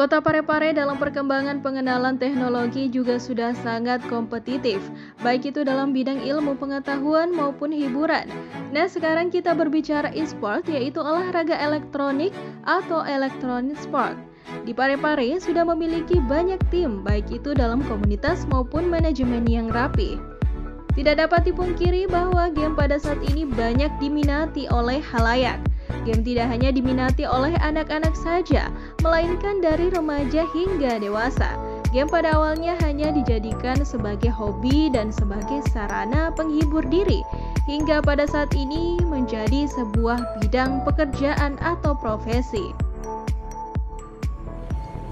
Kota Parepare dalam perkembangan pengenalan teknologi juga sudah sangat kompetitif, baik itu dalam bidang ilmu pengetahuan maupun hiburan. Nah, sekarang kita berbicara e-sport, yaitu olahraga elektronik atau electronic sport. Di Parepare sudah memiliki banyak tim, baik itu dalam komunitas maupun manajemen yang rapi. Tidak dapat dipungkiri bahwa game pada saat ini banyak diminati oleh khalayak. Game tidak hanya diminati oleh anak-anak saja, melainkan dari remaja hingga dewasa. Game pada awalnya hanya dijadikan sebagai hobi dan sebagai sarana penghibur diri, hingga pada saat ini menjadi sebuah bidang pekerjaan atau profesi.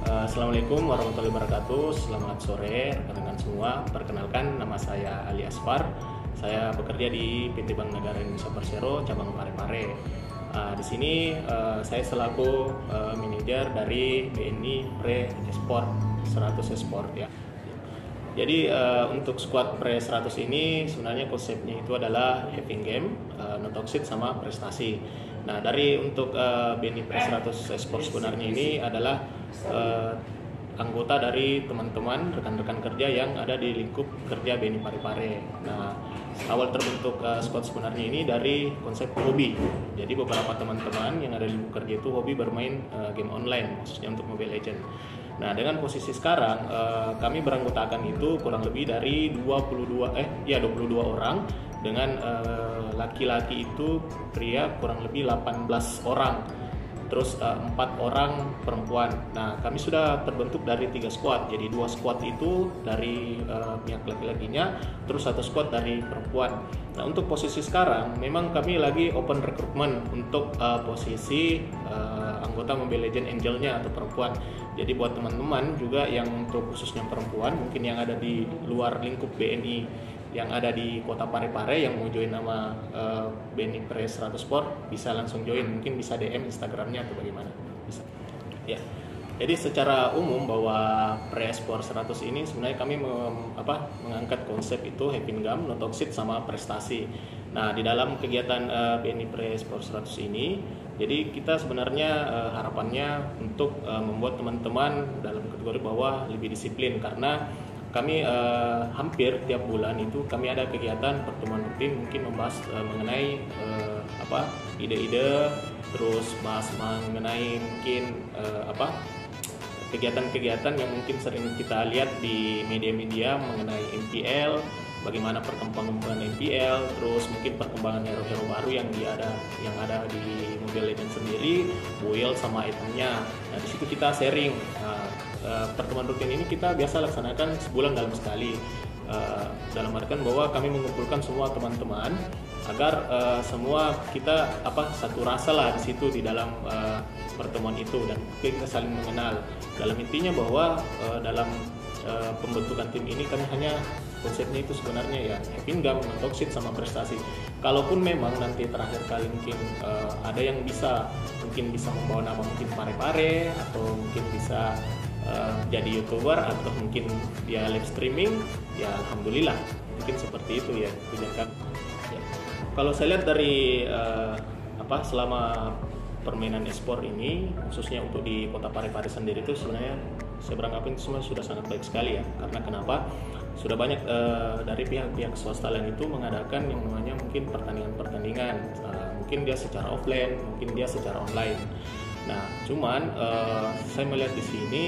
Assalamualaikum warahmatullahi wabarakatuh. Selamat sore rekan-rekan semua. Perkenalkan, nama saya Ali Asfar. Saya bekerja di PT Bank Negara Indonesia Persero cabang Parepare. Di sini saya selaku manajer dari BNI Pre Esport 100 Esport ya. Jadi untuk squad Pre 100 ini sebenarnya konsepnya itu adalah having game, no toxic sama prestasi. Nah, dari untuk BNI Pre 100 Esport sebenarnya ini adalah anggota dari teman-teman rekan-rekan kerja yang ada di lingkup kerja BNI Parepare. Nah, awal terbentuk squad sebenarnya ini dari konsep hobi. Jadi beberapa teman-teman yang ada di lingkup kerja itu hobi bermain game online, khususnya untuk Mobile Legends. Nah, dengan posisi sekarang kami beranggotakan itu kurang lebih dari 22 orang dengan laki-laki itu pria kurang lebih 18 orang. Terus 4 orang perempuan. Nah, kami sudah terbentuk dari 3 squad. Jadi 2 squad itu dari pihak laki-lakinya, terus 1 squad dari perempuan. Nah, untuk posisi sekarang memang kami lagi open recruitment untuk posisi anggota Mobile Legends Angel-nya atau perempuan. Jadi buat teman-teman juga yang untuk khususnya perempuan mungkin yang ada di luar lingkup BNI yang ada di Kota Parepare yang mau join nama BNI Pre 100 Sport bisa langsung join, mungkin bisa DM Instagramnya atau bagaimana bisa. Ya. Jadi secara umum bahwa Pre Sport 100 ini sebenarnya kami mengangkat konsep itu having game, no toxic sama prestasi. Nah, di dalam kegiatan BNI Pre Sport 100 ini, jadi kita sebenarnya harapannya untuk membuat teman-teman dalam kategori bawah lebih disiplin, karena kami hampir tiap bulan itu kami ada kegiatan pertemuan rutin, mungkin membahas mengenai ide-ide, terus bahas mengenai mungkin kegiatan-kegiatan yang mungkin sering kita lihat di media-media mengenai MPL, bagaimana perkembangan MPL, terus mungkin perkembangan hero-hero baru yang ada di Mobile Legends sendiri, build sama itemnya. Nah, di situ kita sharing. Pertemuan rutin ini kita biasa laksanakan sebulan dalam sekali. Dalam artian bahwa kami mengumpulkan semua teman-teman agar semua kita satu rasa lah di situ di dalam pertemuan itu, dan kita saling mengenal. Dalam intinya bahwa dalam pembentukan tim ini kami hanya konsepnya itu sebenarnya ya having game, no toxic sama prestasi. Kalaupun memang nanti terakhir kali mungkin ada yang mungkin bisa membawa nama mungkin Parepare, atau mungkin bisa jadi YouTuber, atau mungkin dia live streaming, ya alhamdulillah mungkin seperti itu ya tujuan kami. Ya. Kalau saya lihat dari selama permainan e-sport ini, khususnya untuk di Kota Parepare sendiri itu sebenarnya saya beranggapan itu semua sudah sangat baik sekali ya. Karena kenapa? Sudah banyak dari pihak-pihak swasta lain itu mengadakan yang namanya mungkin pertandingan-pertandingan, mungkin dia secara offline, mungkin dia secara online. Nah, cuman saya melihat di sini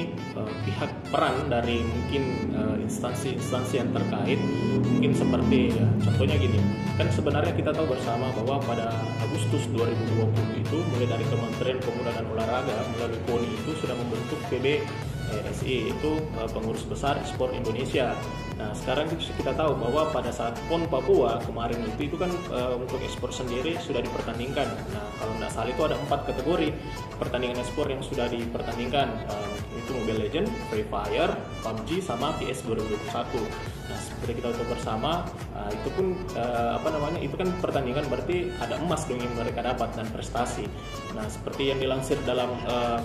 pihak peran dari mungkin instansi-instansi yang terkait, mungkin seperti ya, contohnya gini, kan sebenarnya kita tahu bersama bahwa pada Agustus 2020 itu mulai dari Kementerian Pemuda dan Olahraga melalui KONI itu sudah membentuk PBSI, itu pengurus besar sport Indonesia. Nah, sekarang kita tahu bahwa pada saat PON Papua kemarin itu kan untuk e-sport sendiri sudah dipertandingkan. Nah, kalau tidak salah itu ada 4 kategori pertandingan e-sport yang sudah dipertandingkan, itu Mobile Legends, Free Fire, PUBG, sama PS 2021. Nah, seperti kita tahu bersama, itu pun itu kan pertandingan, berarti ada emas dong yang mereka dapat dan prestasi. Nah, seperti yang dilansir dalam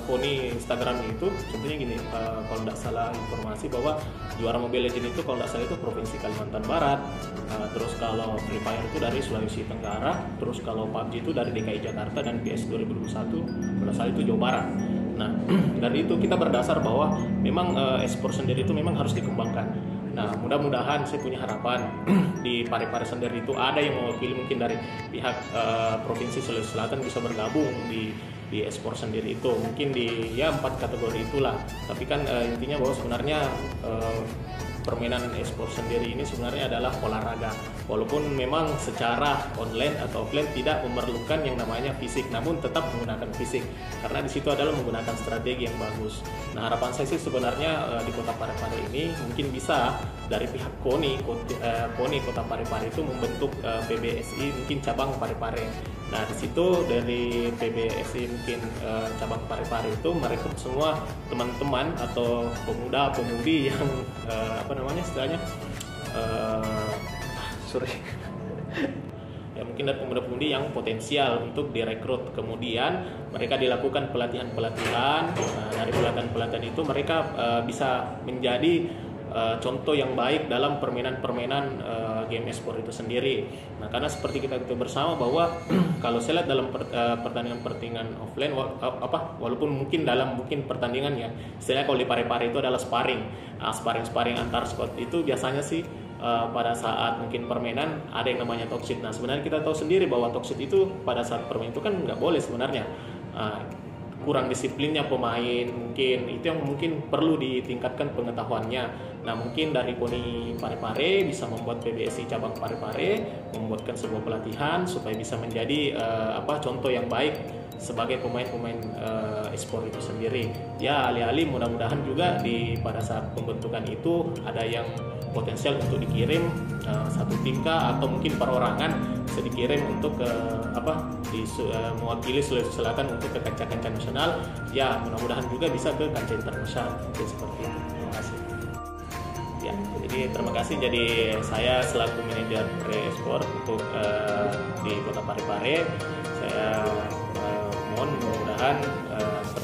KONI Instagram itu, contohnya gini, kalau tidak salah informasi bahwa juara Mobile Legends itu kalau tidak salah itu Provinsi Kalimantan Barat, terus kalau Free Fire itu dari Sulawesi Tenggara, terus kalau PUBG itu dari DKI Jakarta, dan PS 2021 kalau salah itu Jawa Barat. Nah, dari itu kita berdasar bahwa memang e-sport sendiri itu memang harus dikembangkan. Nah, mudah-mudahan saya punya harapan di Parepare sendiri itu ada yang mewakili mungkin dari pihak Provinsi Sulawesi Selatan bisa bergabung di e-sport sendiri itu. Mungkin di ya 4 kategori itulah. Tapi kan intinya bahwa sebenarnya permainan e-sport sendiri ini sebenarnya adalah olahraga. Walaupun memang secara online atau offline tidak memerlukan yang namanya fisik, namun tetap menggunakan fisik karena di situ adalah menggunakan strategi yang bagus. Nah, harapan saya sih sebenarnya di Kota Parepare ini mungkin bisa dari pihak KONI Kota Parepare itu membentuk PBSI mungkin cabang Parepare. Nah, di situ dari PBSI mungkin cabang Parepare itu merekrut semua teman-teman atau pemuda-pemudi yang istilahnya ya mungkin dari pemuda-pemudi yang potensial untuk direkrut. Kemudian mereka dilakukan pelatihan-pelatihan. Nah, dari pelatihan-pelatihan itu mereka bisa menjadi contoh yang baik dalam permainan-permainan game e-sport itu sendiri. Nah, karena seperti kita bersama bahwa kalau saya lihat dalam pertandingan offline walaupun mungkin dalam pertandingan ya, istilahnya kalau di Parepare itu adalah sparring. Nah, sparring antar squad itu biasanya sih pada saat mungkin permainan ada yang namanya toxic. Nah, sebenarnya kita tahu sendiri bahwa toxic itu pada saat permainan itu kan nggak boleh sebenarnya. Kurang disiplinnya pemain, mungkin itu yang mungkin perlu ditingkatkan pengetahuannya. Nah, mungkin dari KONI Parepare bisa membuat PBSI cabang Parepare membuatkan sebuah pelatihan supaya bisa menjadi contoh yang baik sebagai pemain-pemain e-sport itu sendiri. Ya, alih-alih mudah-mudahan juga pada saat pembentukan itu ada yang potensial untuk dikirim satu tim atau mungkin perorangan bisa dikirim untuk mewakili Sulawesi Selatan untuk ke kancah-kancah nasional. Ya, mudah-mudahan juga bisa ke kancah internasional. Jadi seperti itu. Terima kasih. Ya, jadi terima kasih. Jadi saya selaku manajer e-sport untuk di Kota Parepare, saya mohon mudah-mudahan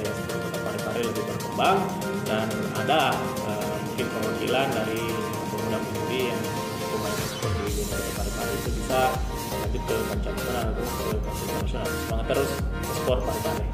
e-sport Kota Parepare lebih berkembang dan ada mungkin perwakilan dari pemuda-pemudi yang pemain e-sport di Kota Parepare itu bisa lanjut ke kancah nasional atau ke kancah internasional. Semangat terus e-sport Parepare.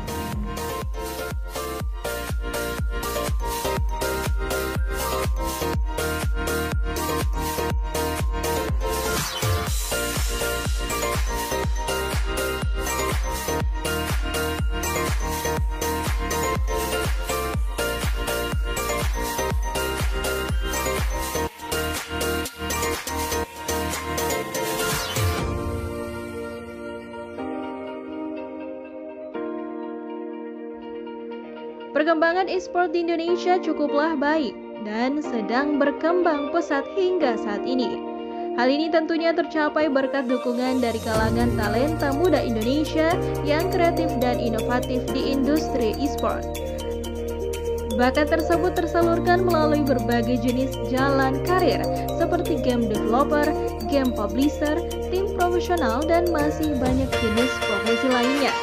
Perkembangan e-sport di Indonesia cukuplah baik dan sedang berkembang pesat hingga saat ini. Hal ini tentunya tercapai berkat dukungan dari kalangan talenta muda Indonesia yang kreatif dan inovatif di industri e-sport. Bakat tersebut tersalurkan melalui berbagai jenis jalan karir seperti game developer, game publisher, tim profesional, dan masih banyak jenis profesi lainnya.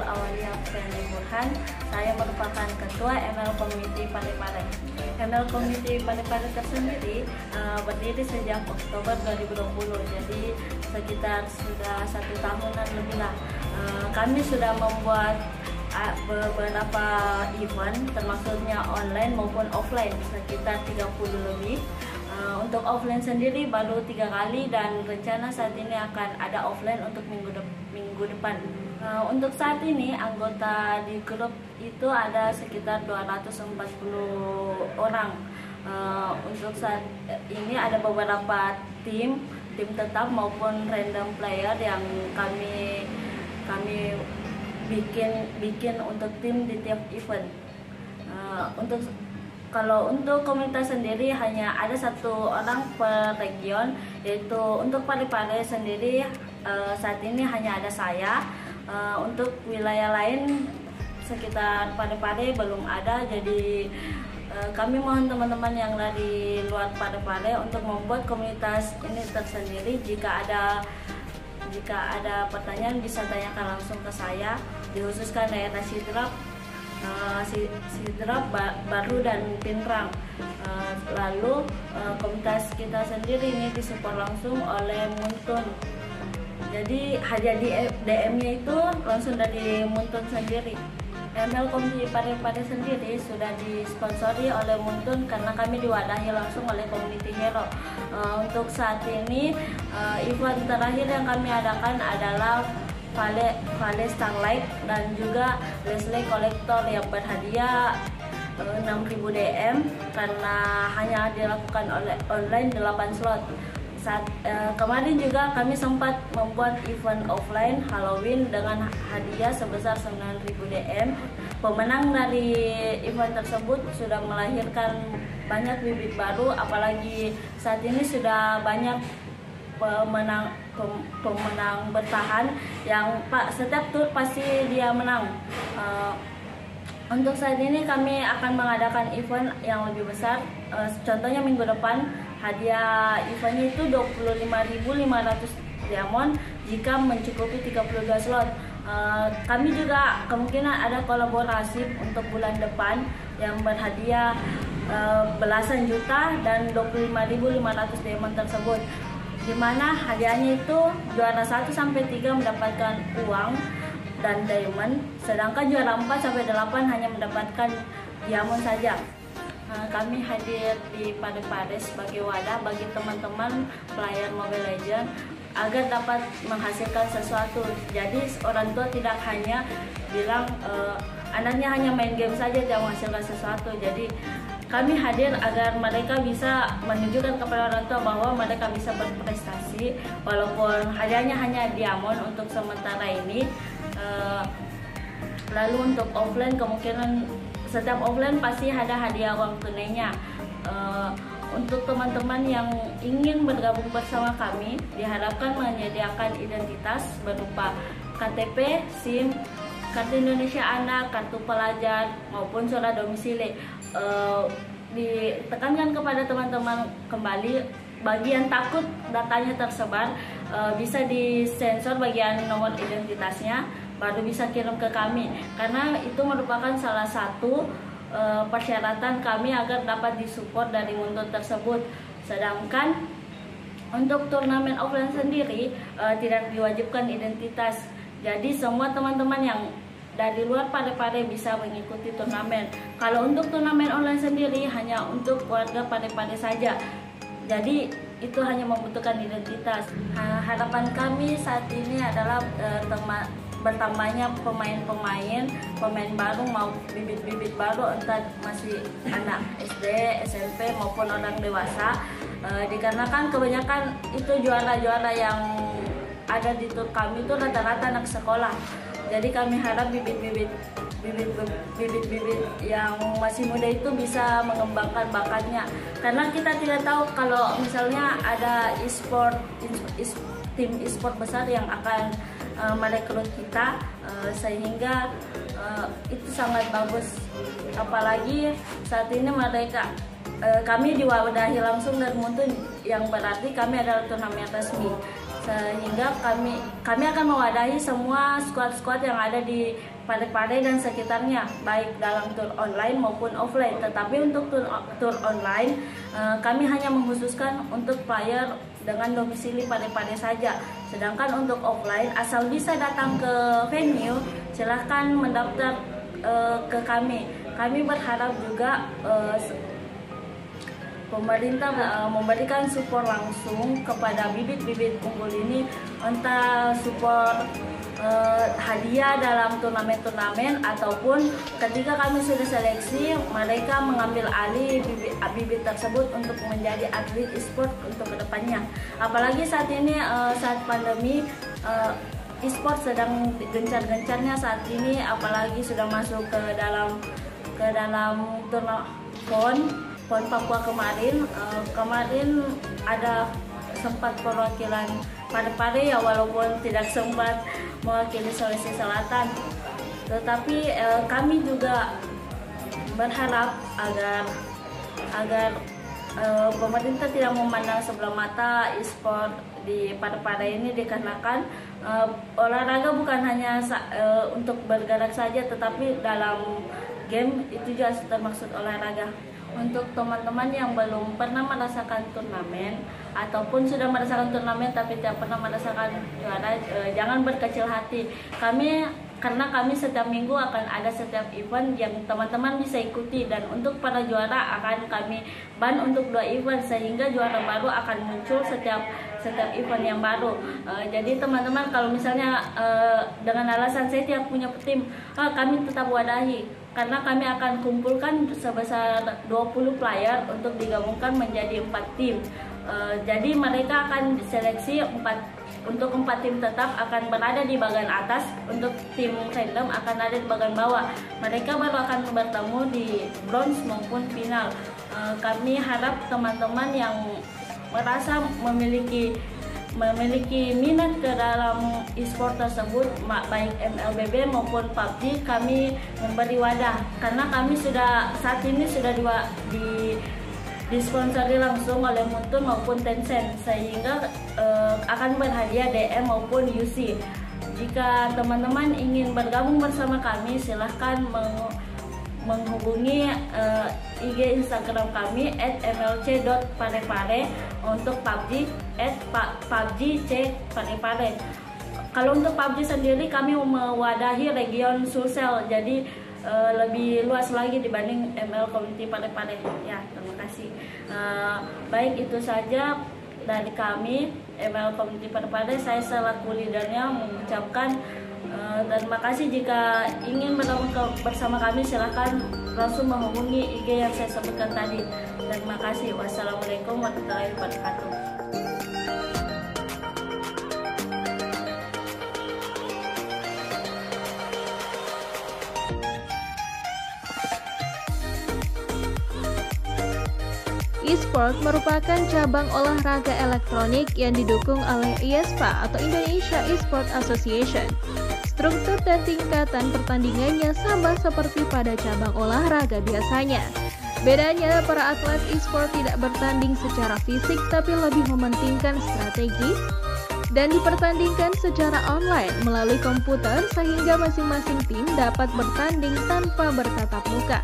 Aulia Fendi Burhan. Saya merupakan Ketua ML Committee Parepare. ML Committee Parepare tersendiri berdiri sejak Oktober 2020, jadi sekitar sudah 1 tahunan lebih lah. Kami sudah membuat beberapa event, termasuknya online maupun offline, sekitar 30 lebih. Untuk offline sendiri baru 3 kali dan rencana saat ini akan ada offline untuk minggu depan. Untuk saat ini anggota di grup itu ada sekitar 240 orang. Untuk saat ini ada beberapa tim tetap maupun random player yang kami bikin untuk tim di tiap event. Kalau untuk komunitas sendiri hanya ada 1 orang per region, yaitu untuk Parepare sendiri saat ini hanya ada saya. Untuk wilayah lain sekitar Parepare belum ada, jadi kami mohon teman-teman yang dari luar Parepare untuk membuat komunitas ini tersendiri. Jika ada pertanyaan bisa tanyakan langsung ke saya, dikhususkan daerah Sidrap, Baru dan Pinrang. Lalu komunitas kita sendiri ini disupport langsung oleh Muntun. Jadi hadiah di DM-nya itu langsung dari Muntun sendiri. ML Committee Parepare sendiri sudah disponsori oleh Muntun karena kami diwadahi langsung oleh Community Hero. Untuk saat ini event terakhir yang kami adakan adalah Vale Starlight dan juga Leslie Collector yang berhadiah 6.000 DM karena hanya dilakukan oleh online 8 slot. Kemarin juga kami sempat membuat event offline Halloween dengan hadiah sebesar 9.000 DM. Pemenang dari event tersebut sudah melahirkan banyak bibit baru, apalagi saat ini sudah banyak pemenang bertahan yang setiap tour pasti dia menang. Untuk saat ini kami akan mengadakan event yang lebih besar. Contohnya minggu depan hadiah eventnya itu 25.500 diamond jika mencukupi 32 slot. Kami juga kemungkinan ada kolaborasi untuk bulan depan yang berhadiah belasan juta dan 25.500 diamond tersebut, di mana hadiahnya itu juara 1 sampai 3 mendapatkan uang dan diamond, sedangkan juara 4 sampai 8 hanya mendapatkan diamond saja. Kami hadir di Parepare sebagai wadah bagi teman-teman player Mobile Legends agar dapat menghasilkan sesuatu. Jadi orang tua tidak hanya bilang anaknya hanya main game saja tidak menghasilkan sesuatu. Jadi kami hadir agar mereka bisa menunjukkan kepada orang tua bahwa mereka bisa berprestasi walaupun hadiahnya hanya diamond untuk sementara ini. Lalu untuk offline kemungkinan setiap offline pasti ada hadiah uang tunainya. Untuk teman-teman yang ingin bergabung bersama kami diharapkan menyediakan identitas berupa KTP, SIM, kartu Indonesia Anak, kartu pelajar maupun surat domisili. Ditekankan kepada teman-teman kembali, bagi yang takut datanya tersebar bisa disensor bagian nomor identitasnya baru bisa kirim ke kami, karena itu merupakan salah satu persyaratan kami agar dapat disupport dari Muntun tersebut. Sedangkan untuk turnamen offline sendiri tidak diwajibkan identitas, jadi semua teman-teman yang dari luar Parepare bisa mengikuti turnamen. Kalau untuk turnamen online sendiri hanya untuk warga Parepare saja, jadi itu hanya membutuhkan identitas. Harapan kami saat ini adalah bertambahnya pemain baru mau bibit-bibit baru, entah masih anak SD, SMP maupun orang dewasa. Dikarenakan kebanyakan itu juara-juara yang ada di tur kami itu rata-rata anak sekolah. Jadi kami harap bibit-bibit yang masih muda itu bisa mengembangkan bakatnya, karena kita tidak tahu kalau misalnya ada tim e-sport besar yang akan merekrut kita, sehingga itu sangat bagus. Apalagi saat ini kami diwadahi langsung dari Muntun, yang berarti kami adalah turnamen resmi, sehingga kami akan mewadahi semua squad-squad yang ada di Parepare dan sekitarnya, baik dalam tur online maupun offline. Tetapi untuk tur online, kami hanya mengkhususkan untuk player dengan domisili Parepare saja. Sedangkan untuk offline, asal bisa datang ke venue, silahkan mendaftar ke kami. Kami berharap juga pemerintah memberikan support langsung kepada bibit-bibit unggul ini, entah support hadiah dalam turnamen-turnamen, ataupun ketika kami sudah seleksi, mereka mengambil alih bibit tersebut untuk menjadi atlet e-sport untuk kedepannya. Apalagi saat ini, saat pandemi, e-sport sedang gencar-gencarnya saat ini, apalagi sudah masuk ke dalam turnamen PON Papua kemarin ada sempat perwakilan Parepare ya, walaupun tidak sempat mewakili Sulawesi Selatan. Tetapi kami juga berharap agar pemerintah tidak memandang sebelah mata e-sport di Parepare ini, dikarenakan olahraga bukan hanya untuk bergerak saja, tetapi dalam game itu juga termasuk olahraga. Untuk teman-teman yang belum pernah merasakan turnamen ataupun sudah merasakan turnamen tapi tidak pernah merasakan juara, jangan berkecil hati. Karena kami setiap minggu akan ada setiap event yang teman-teman bisa ikuti, dan untuk para juara akan kami ban untuk 2 event, sehingga juara baru akan muncul setiap event yang baru. Jadi teman-teman, kalau misalnya dengan alasan saya tidak punya tim, kami tetap wadahi, karena kami akan kumpulkan sebesar 20 player untuk digabungkan menjadi 4 tim. Jadi mereka akan diseleksi untuk 4 tim tetap akan berada di bagian atas, untuk tim random akan ada di bagian bawah. Mereka baru akan bertemu di bronze maupun final. Kami harap teman-teman yang merasa memiliki minat ke dalam e-sport tersebut, baik MLBB maupun PUBG, kami memberi wadah, karena kami saat ini sudah disponsori langsung oleh Muntun maupun Tencent, sehingga akan berhadiah DM maupun UC. Jika teman-teman ingin bergabung bersama kami, silahkan menghubungi IG Instagram kami @mlc.parepare, untuk PUBG @PUBG_Parepare. Kalau untuk PUBG sendiri kami mewadahi region Sulsel, jadi lebih luas lagi dibanding ML Community Parepare. Ya, terima kasih. Baik, itu saja dari kami ML Community Parepare. Saya selaku leadernya mengucapkan terima kasih. Jika ingin bergabung bersama kami, silahkan langsung menghubungi IG yang saya sebutkan tadi. Terima kasih. Wassalamualaikum warahmatullahi wabarakatuh. E-sport merupakan cabang olahraga elektronik yang didukung oleh IESPA atau Indonesia E-Sport Association. Struktur dan tingkatan pertandingannya sama seperti pada cabang olahraga biasanya. Bedanya, para atlet e-sport tidak bertanding secara fisik tapi lebih mementingkan strategi dan dipertandingkan secara online melalui komputer, sehingga masing-masing tim dapat bertanding tanpa bertatap muka.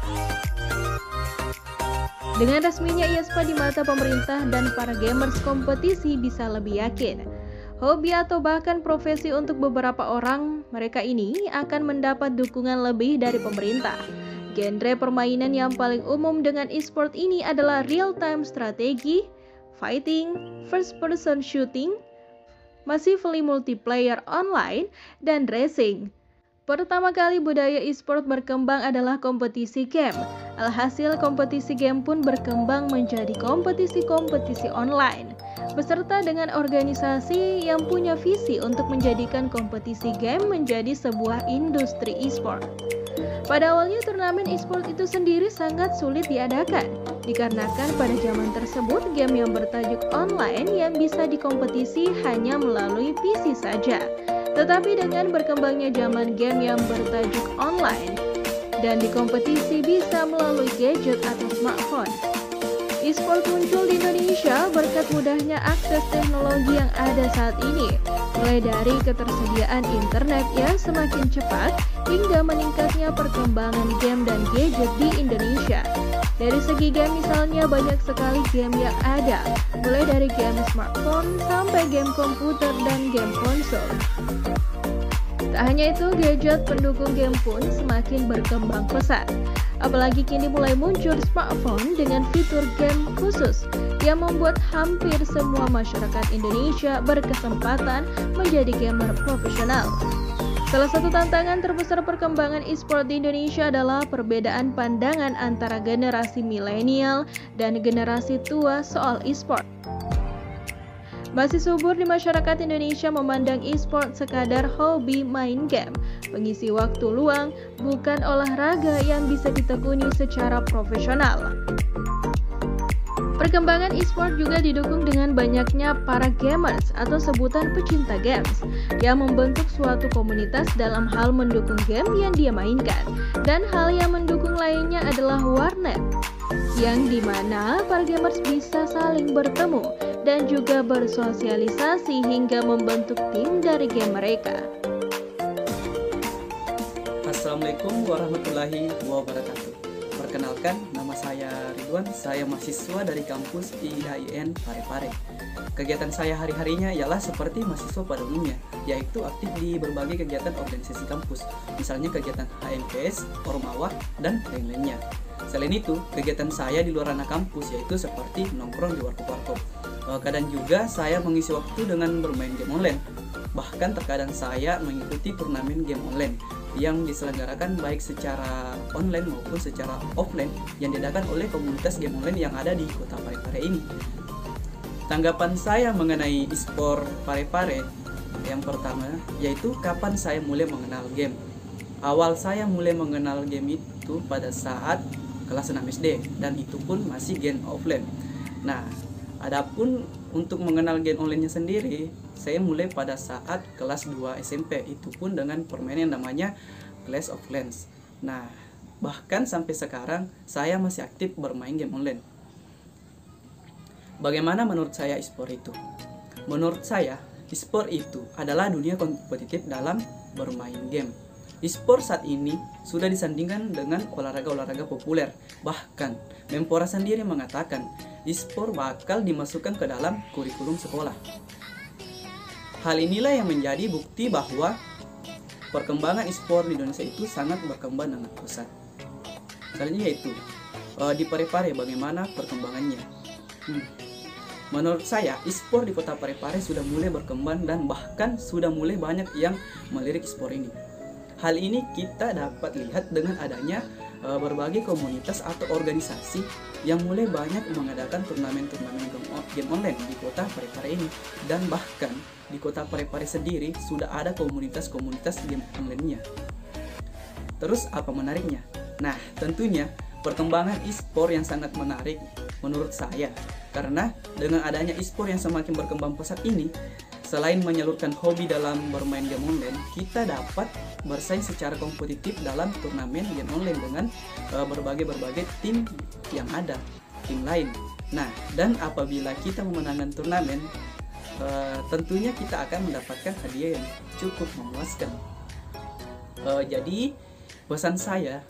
Dengan resminya IESPA di mata pemerintah dan para gamers, kompetisi bisa lebih yakin. Hobi atau bahkan profesi untuk beberapa orang, mereka ini akan mendapat dukungan lebih dari pemerintah. Genre permainan yang paling umum dengan e-sport ini adalah real-time strategi, fighting, first-person shooting, massively multiplayer online, dan racing. Pertama kali budaya e-sport berkembang adalah kompetisi game. Alhasil kompetisi game pun berkembang menjadi kompetisi-kompetisi online, beserta dengan organisasi yang punya visi untuk menjadikan kompetisi game menjadi sebuah industri e-sport. Pada awalnya turnamen e-sport itu sendiri sangat sulit diadakan, dikarenakan pada zaman tersebut game yang bertajuk online yang bisa dikompetisi hanya melalui PC saja. Tetapi dengan berkembangnya zaman game yang bertajuk online dan dikompetisi bisa melalui gadget atau smartphone, e-sport muncul di Indonesia berkat mudahnya akses teknologi yang ada saat ini, mulai dari ketersediaan internet yang semakin cepat hingga meningkatnya perkembangan game dan gadget di Indonesia. Dari segi game misalnya banyak sekali game yang ada, mulai dari game smartphone sampai game komputer dan game konsol. Tak hanya itu, gadget pendukung game pun semakin berkembang pesat. Apalagi kini mulai muncul smartphone dengan fitur game khusus yang membuat hampir semua masyarakat Indonesia berkesempatan menjadi gamer profesional. Salah satu tantangan terbesar perkembangan e-sport di Indonesia adalah perbedaan pandangan antara generasi milenial dan generasi tua soal e-sport. Masih subur di masyarakat Indonesia memandang e-sport sekadar hobi main game, pengisi waktu luang, bukan olahraga yang bisa ditekuni secara profesional. Perkembangan e-sport juga didukung dengan banyaknya para gamers atau sebutan pecinta games yang membentuk suatu komunitas dalam hal mendukung game yang dia mainkan. Dan hal yang mendukung lainnya adalah warnet, yang dimana para gamers bisa saling bertemu dan juga bersosialisasi hingga membentuk tim dari game mereka. Assalamualaikum warahmatullahi wabarakatuh. Perkenalkan, nama saya Ridwan, saya mahasiswa dari kampus IAIN Parepare. Kegiatan saya hari-harinya ialah seperti mahasiswa pada umumnya, yaitu aktif di berbagai kegiatan organisasi kampus, misalnya kegiatan HMPS, Ormawa, dan lain-lainnya. Selain itu, kegiatan saya di luar ranah kampus yaitu seperti nongkrong di warkop-warkop. Kadang juga saya mengisi waktu dengan bermain game online. Bahkan terkadang saya mengikuti turnamen game online yang diselenggarakan baik secara online maupun secara offline yang diadakan oleh komunitas game online yang ada di kota Parepare ini. Tanggapan saya mengenai e-sport Parepare yang pertama yaitu kapan saya mulai mengenal game. Awal saya mulai mengenal game itu pada saat kelas 6 SD dan itu pun masih game offline. Nah, adapun untuk mengenal game online-nya sendiri, saya mulai pada saat kelas 2 SMP, itu pun dengan permainan yang namanya Clash of Clans. Nah, bahkan sampai sekarang saya masih aktif bermain game online. Bagaimana menurut saya e-sport itu? Menurut saya, e-sport itu adalah dunia kompetitif dalam bermain game. E-sport saat ini sudah disandingkan dengan olahraga-olahraga populer. Bahkan, Menpora sendiri mengatakan e-sport bakal dimasukkan ke dalam kurikulum sekolah. Hal inilah yang menjadi bukti bahwa perkembangan e-sport di Indonesia itu sangat berkembang dengan pesat. Selanjutnya yaitu di Parepare bagaimana perkembangannya. Menurut saya, e-sport di kota Parepare sudah mulai berkembang dan bahkan sudah mulai banyak yang melirik e-sport ini. Hal ini kita dapat lihat dengan adanya berbagai komunitas atau organisasi yang mulai banyak mengadakan turnamen-turnamen game online di kota Parepare ini. Dan bahkan di kota Parepare sendiri sudah ada komunitas-komunitas game online-nya. Terus apa menariknya? Nah, tentunya perkembangan e-sport yang sangat menarik menurut saya. Karena dengan adanya e-sport yang semakin berkembang pesat ini, selain menyalurkan hobi dalam bermain game online, kita dapat bersaing secara kompetitif dalam turnamen game online dengan berbagai tim yang ada, tim lain. Nah, dan apabila kita memenangkan turnamen, tentunya kita akan mendapatkan hadiah yang cukup memuaskan. Jadi, pesan saya,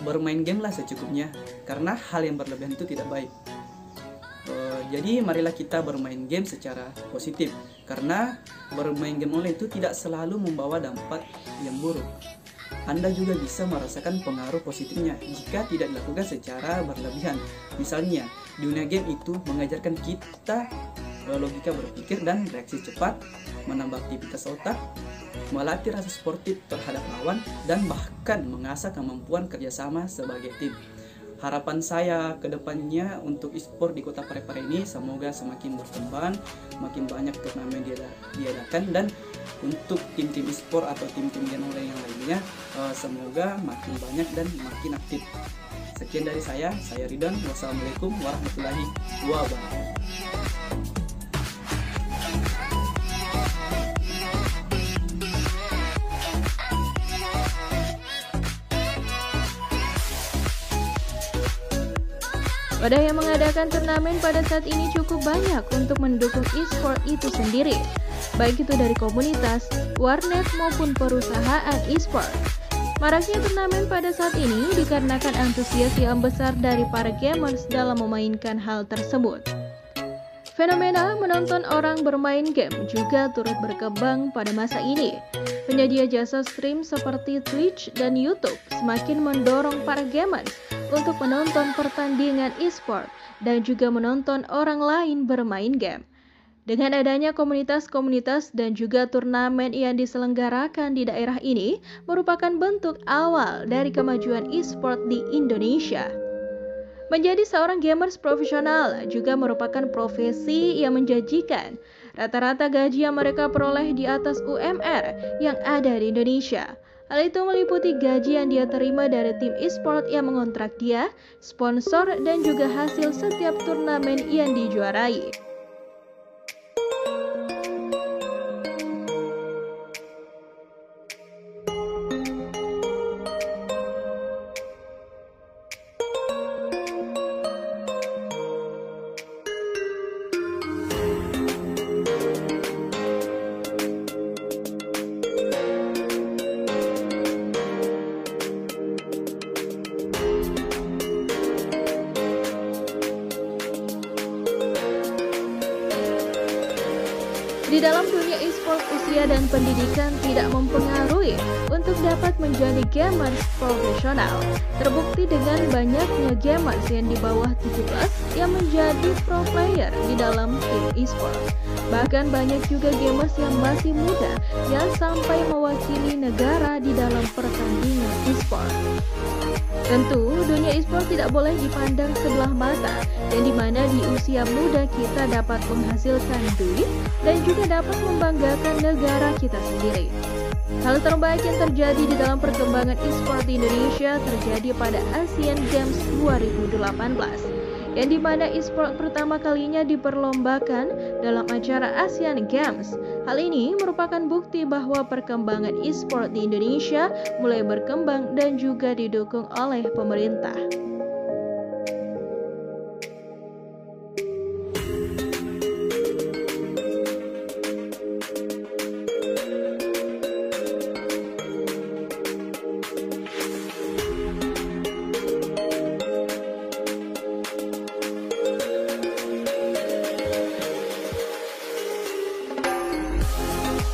bermain game lah secukupnya, karena hal yang berlebihan itu tidak baik. Jadi marilah kita bermain game secara positif, karena bermain game online itu tidak selalu membawa dampak yang buruk. Anda juga bisa merasakan pengaruh positifnya jika tidak dilakukan secara berlebihan. Misalnya, dunia game itu mengajarkan kita logika berpikir dan reaksi cepat, menambah aktivitas otak, melatih rasa sportif terhadap lawan, dan bahkan mengasah kemampuan kerjasama sebagai tim. Harapan saya ke depannya untuk e-sport di kota Parepare ini semoga semakin berkembang, makin banyak turnamen diadakan, dan untuk tim-tim e-sport atau tim-tim game online yang lainnya semoga makin banyak dan makin aktif. Sekian dari saya Ridwan. Wassalamualaikum warahmatullahi wabarakatuh. Wadah yang mengadakan turnamen pada saat ini cukup banyak untuk mendukung e-sport itu sendiri, baik itu dari komunitas, warnet maupun perusahaan e-sport. Maraknya turnamen pada saat ini dikarenakan antusias yang besar dari para gamers dalam memainkan hal tersebut. Fenomena menonton orang bermain game juga turut berkembang pada masa ini. Penyedia jasa stream seperti Twitch dan YouTube semakin mendorong para gamers untuk menonton pertandingan e-sport dan juga menonton orang lain bermain game. Dengan adanya komunitas-komunitas dan juga turnamen yang diselenggarakan di daerah ini merupakan bentuk awal dari kemajuan e-sport di Indonesia. Menjadi seorang gamers profesional juga merupakan profesi yang menjanjikan. Rata-rata gaji yang mereka peroleh di atas UMR yang ada di Indonesia. Hal itu meliputi gaji yang dia terima dari tim e-sport yang mengontrak dia, sponsor, dan juga hasil setiap turnamen yang dijuarai. Di dalam dunia e-sport, usia dan pendidikan tidak mempengaruhi untuk dapat menjadi gamers profesional. Terbukti dengan banyaknya gamers yang di bawah 17 yang menjadi pro player di dalam tim e-sport. Bahkan banyak juga gamers yang masih muda yang sampai mewakili negara di dalam pertandingan e-sport. Tentu, dunia e-sport tidak boleh dipandang sebelah mata, yang dimana di usia muda kita dapat menghasilkan duit dan juga dapat membanggakan negara kita sendiri. Hal terbaik yang terjadi di dalam perkembangan e-sport di Indonesia terjadi pada Asian Games 2018, yang dimana e-sport pertama kalinya diperlombakan dalam acara Asian Games. Hal ini merupakan bukti bahwa perkembangan e-sport di Indonesia mulai berkembang dan juga didukung oleh pemerintah.